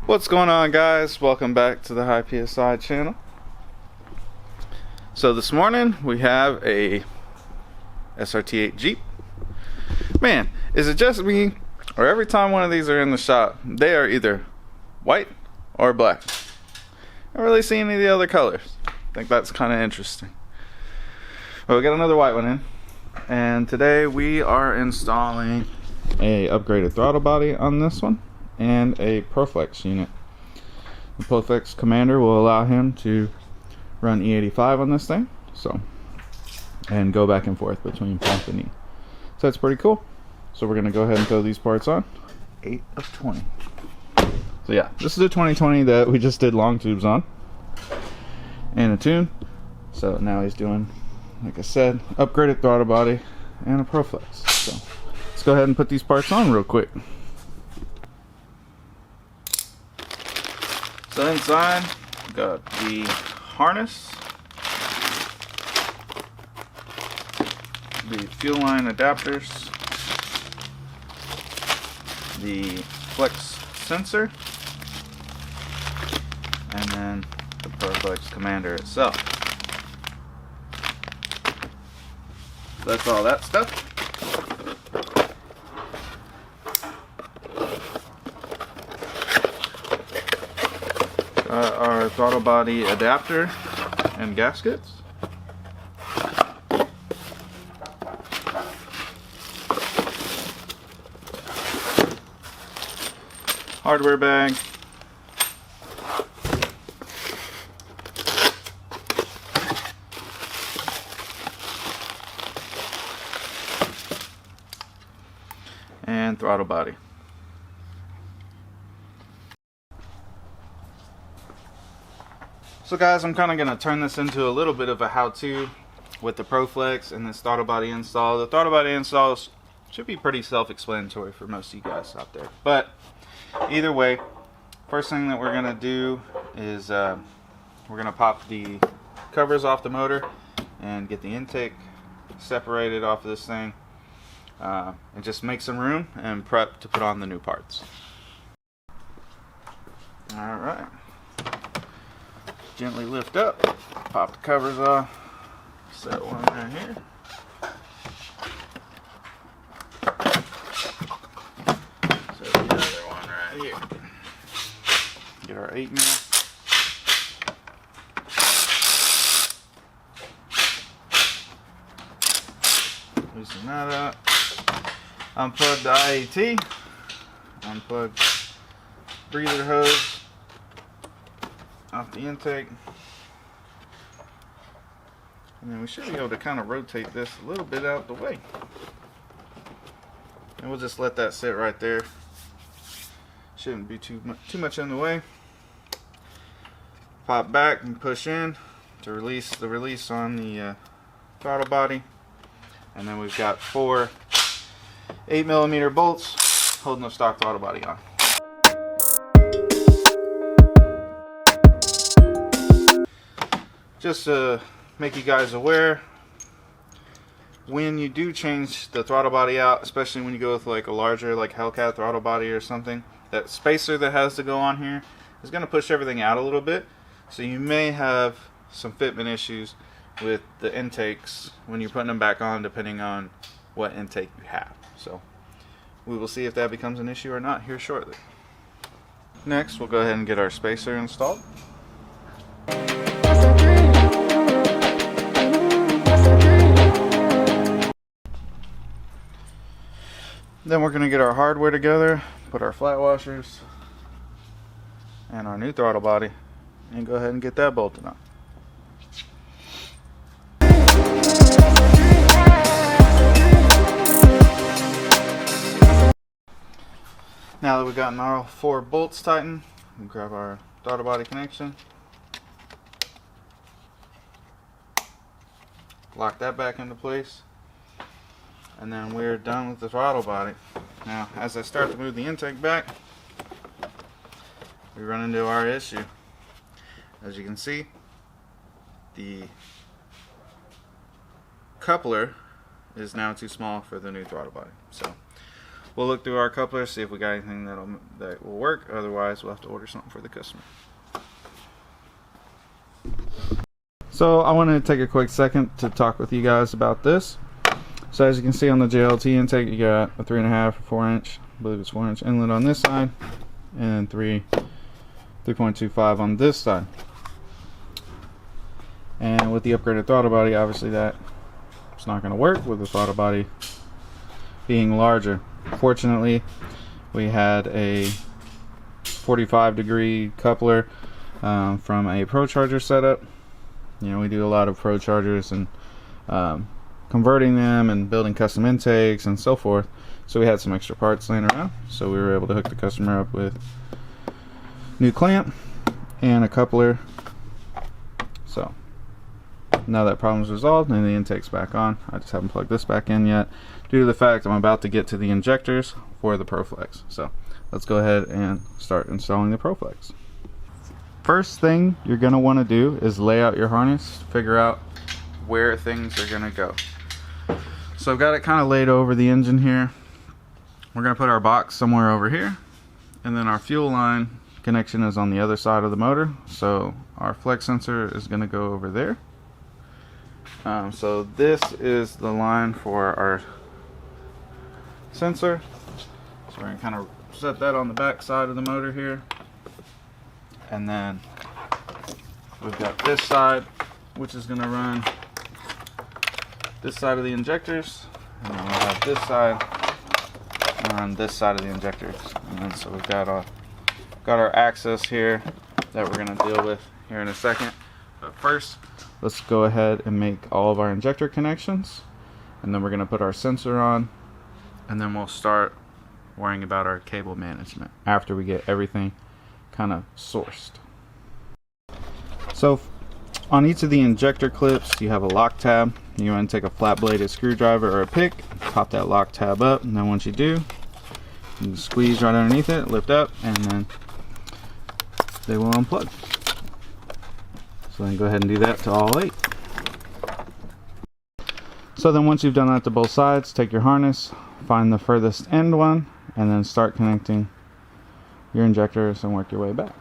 What's going on, guys? Welcome back to the High PSI channel. So this morning we have a SRT8 Jeep. Man, is it just me, or every time one of these are in the shop, they are either white or black? I don't really see any of the other colors. I think that's kind of interesting. Well, we got another white one in, and today we are installing a upgraded throttle body on this one and a Proflex unit. The Proflex commander will allow him to run E85 on this thing, and go back and forth between pump and E. So that's pretty cool. So we're gonna go ahead and throw these parts on. 8 of 20. So yeah, this is a 2020 that we just did long tubes on and a tune. So now he's doing, like I said, upgraded throttle body and a Proflex. So let's go ahead and put these parts on real quick. So inside, we've got the harness, the fuel line adapters, the flex sensor, and then the Proflex commander itself. So that's all that stuff. Our throttle body adapter and gaskets. Hardware bag. And throttle body. So guys, I'm kind of going to turn this into a little bit of a how-to with the Proflex and this throttle body install. The throttle body install should be pretty self-explanatory for most of you guys out there. But either way, first thing that we're going to do is we're going to pop the covers off the motor and get the intake separated off of this thing, and just make some room and prep to put on the new parts. Alright. Gently lift up, pop the covers off, set one right here. Set the other one right here. Get our 8mm. Loosen that up. Unplug the IAT. Unplug breather hose off the intake, and then we should be able to kind of rotate this a little bit out the way, and we'll just let that sit right there. Shouldn't be too much in the way. Pop back and push in to release the release on the throttle body, and then we've got 4 8mm bolts holding the stock throttle body on. Just to make you guys aware, when you do change the throttle body out, especially when you go with like a larger like Hellcat throttle body or something, that spacer that has to go on here is going to push everything out a little bit. So you may have some fitment issues with the intakes when you're putting them back on, depending on what intake you have. So we will see if that becomes an issue or not here shortly. Next, we'll go ahead and get our spacer installed. Then we're going to get our hardware together, put our flat washers and our new throttle body, and go ahead and get that bolted on. Now that we've gotten our 4 bolts tightened, we'll grab our throttle body connection, lock that back into place, and then we're done with the throttle body. Now, as I start to move the intake back, we run into our issue. As you can see, the coupler is now too small for the new throttle body. So we'll look through our couplers, see if we got anything that will work. Otherwise, we'll have to order something for the customer. So I wanted to take a quick second to talk with you guys about this. So as you can see on the JLT intake, you got a 3.5 or 4 inch, I believe it's 4 inch inlet on this side, and 3.25 on this side. And with the upgraded throttle body, obviously that it's not going to work with the throttle body being larger. Fortunately, we had a 45-degree coupler from a Pro Charger setup. You know, we do a lot of Pro Chargers and converting them and building custom intakes and so forth. So we had some extra parts laying around, so we were able to hook the customer up with new clamp and a coupler. So now that problem's resolved and the intake's back on. I just haven't plugged this back in yet due to the fact I'm about to get to the injectors for the Proflex. So let's go ahead and start installing the Proflex. First thing you're going to want to do is lay out your harness, figure out where things are going to go. So I've got it kind of laid over the engine here. We're going to put our box somewhere over here, and then our fuel line connection is on the other side of the motor, so our flex sensor is going to go over there. So this is the line for our sensor, so we're going to kind of set that on the back side of the motor here. And then we've got this side, which is going to run this side of the injectors, and then we'll have this side on this side of the injectors. And then so we've got our axis here that we're going to deal with here in a second. But first, let's go ahead and make all of our injector connections, and then we're going to put our sensor on, and then we'll start worrying about our cable management after we get everything kind of sourced. So on each of the injector clips you have a lock tab. You want to take a flat bladed screwdriver or a pick, pop that lock tab up, and then once you do, you squeeze right underneath it, lift up, and then they will unplug. So then go ahead and do that to all 8. So then once you've done that to both sides, take your harness, find the furthest end one, and then start connecting your injectors and work your way back.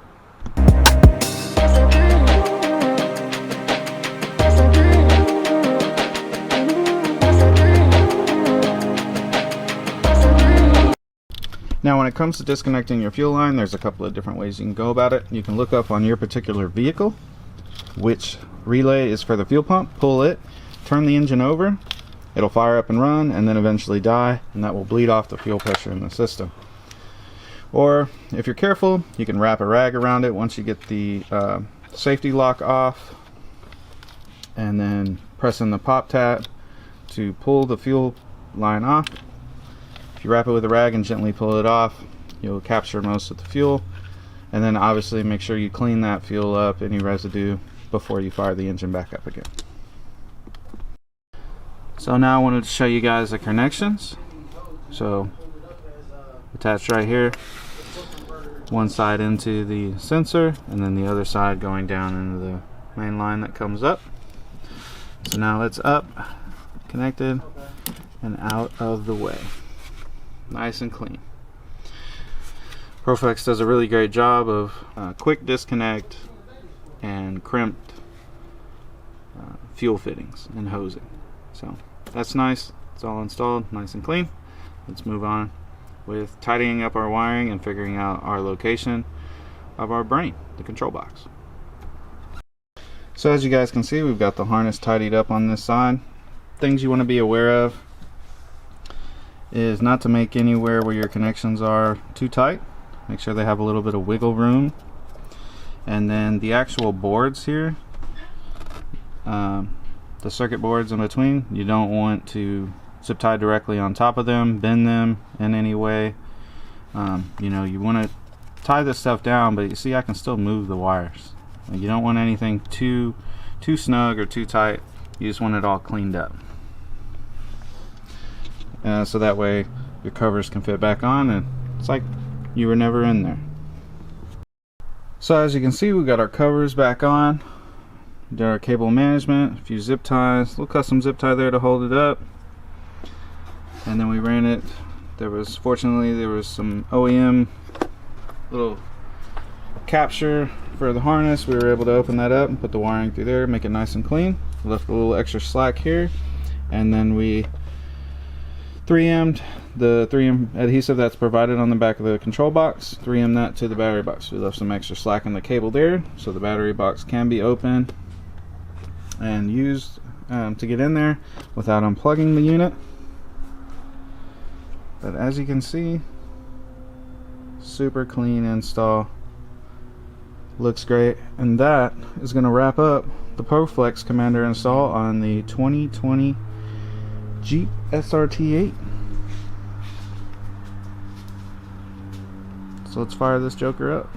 Now when it comes to disconnecting your fuel line, there's a couple of different ways you can go about it. You can look up on your particular vehicle which relay is for the fuel pump, pull it, turn the engine over, it'll fire up and run, and then eventually die, and that will bleed off the fuel pressure in the system. Or if you're careful, you can wrap a rag around it once you get the safety lock off, and then press in the pop tab to pull the fuel line off. If you wrap it with a rag and gently pull it off, you'll capture most of the fuel, and then obviously make sure you clean that fuel up, any residue, before you fire the engine back up again. So now I wanted to show you guys the connections. So attached right here, one side into the sensor and then the other side going down into the main line that comes up. So now it's up, connected, and out of the way. Nice and clean. Proflex does a really great job of quick disconnect and crimped fuel fittings and hosing. So that's nice. It's all installed, nice and clean. Let's move on with tidying up our wiring and figuring out our location of our brain, the control box. So as you guys can see, we've got the harness tidied up on this side. Things you want to be aware of is not to make anywhere where your connections are too tight. Make sure they have a little bit of wiggle room. And then the actual boards here, the circuit boards in between, you don't want to zip tie directly on top of them, bend them in any way. You know, you want to tie this stuff down, but you see I can still move the wires. You don't want anything too snug or too tight. You just want it all cleaned up, so that way your covers can fit back on and it's like you were never in there. So as you can see, we got our covers back on, did our cable management, a few zip ties, a little custom zip tie there to hold it up, and then we ran it Fortunately there was some OEM little capture for the harness. We were able to open that up and put the wiring through there, make it nice and clean. Left a little extra slack here, and then we 3M'd the 3M adhesive that's provided on the back of the control box, 3M that to the battery box. We left some extra slack in the cable there so the battery box can be opened and used to get in there without unplugging the unit. But as you can see, super clean install. Looks great, and that is going to wrap up the Proflex Commander install on the 2020 Jeep SRT8. So let's fire this joker up.